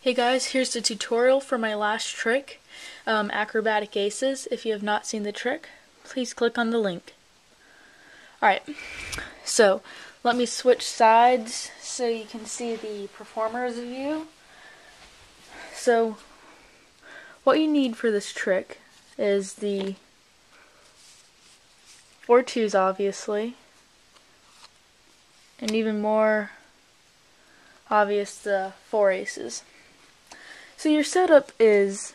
Hey guys, here's the tutorial for my last trick, Acrobatic Aces. If you have not seen the trick, please click on the link. Alright, so let me switch sides so you can see the performer's view. So, what you need for this trick is the 4 twos, obviously, and even more obvious, the 4 aces. So your setup is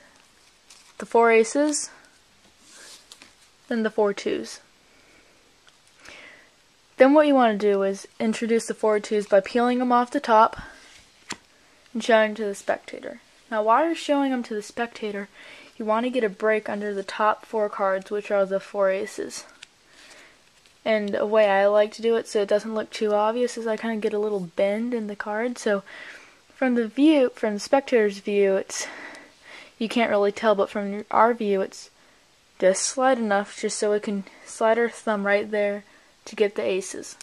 the 4 aces, then the 4 twos. Then what you want to do is introduce the 4 twos by peeling them off the top and showing them to the spectator. Now while you're showing them to the spectator, you want to get a break under the top 4 cards, which are the 4 aces. And a way I like to do it so it doesn't look too obvious is I kind of get a little bend in the card. So from the spectator's view, you can't really tell, but from our view, it's just slide enough just so we can slide our thumb right there to get the aces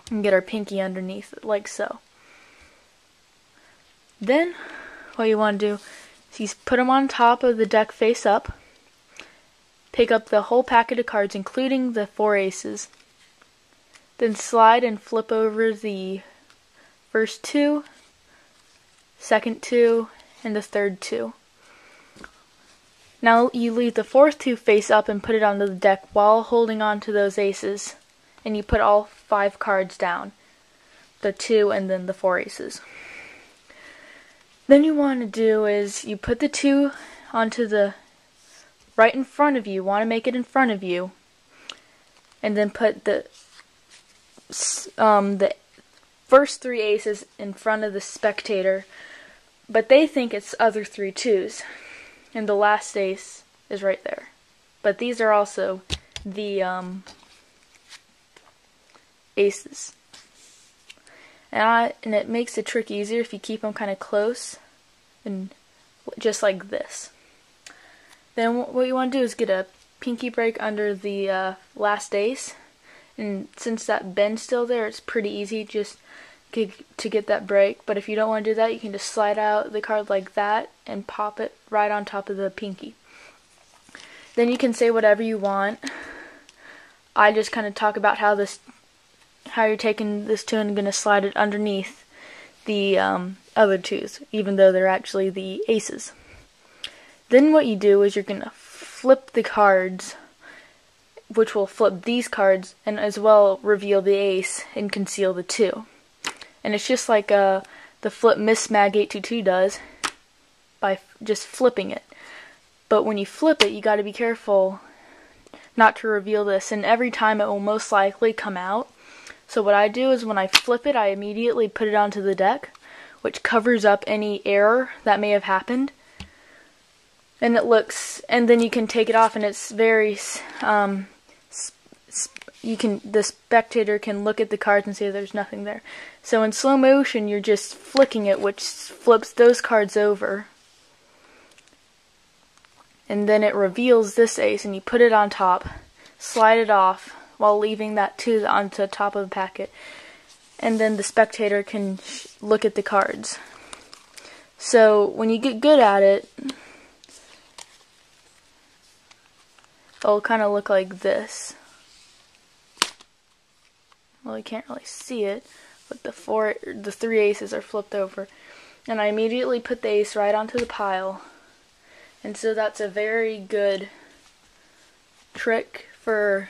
and get our pinky underneath it, like so. Then what you want to do is you put them on top of the deck face up, pick up the whole packet of cards including the 4 aces, then slide and flip over the first 2, second 2, and the third 2. Now you leave the 4th 2 face up and put it onto the deck while holding on to those aces, and you put all 5 cards down, the 2 and then the 4 aces. Then you want to do is you put the 2 onto the right in front of you, want to make it in front of you, and then put the first 3 aces in front of the spectator, but they think it's other 3 twos, and the last ace is right there. But these are also the aces. And it makes the trick easier if you keep them kind of close, and just like this. Then what you want to do is get a pinky break under the last ace, and since that bend's still there, it's pretty easy just to get that break. But if you don't want to do that, you can just slide out the card like that and pop it right on top of the pinky. Then you can say whatever you want. I just kind of talk about how you're taking this 2 and going to slide it underneath the other 2s, even though they're actually the aces. Then what you do is you're going to flip the cards, which will flip these cards and as well reveal the ace and conceal the 2. And it's just like the flip Miss Mag 822 does by just flipping it. But when you flip it, you got to be careful not to reveal this, and every time it will most likely come out. So what I do is when I flip it, I immediately put it onto the deck, which covers up any error that may have happened. And then you can take it off, and it's very the spectator can look at the cards and see there's nothing there. So in slow motion, you're just flicking it, which flips those cards over, and then it reveals this ace, and you put it on top, slide it off while leaving that 2 onto the top of the packet, and then the spectator can look at the cards. So when you get good at it, it'll kind of look like this. Well, you can't really see it, but the 3 aces are flipped over. And I immediately put the ace right onto the pile. And so that's a very good trick for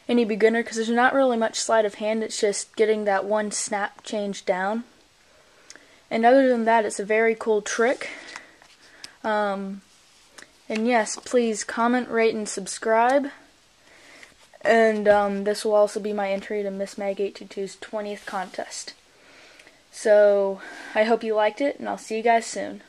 any beginner, because there's not really much sleight of hand, it's just getting that one snap change down. And other than that, it's a very cool trick. And yes, please comment, rate, and subscribe. And this will also be my entry to Miss Mag 822's 20th contest. So I hope you liked it, and I'll see you guys soon.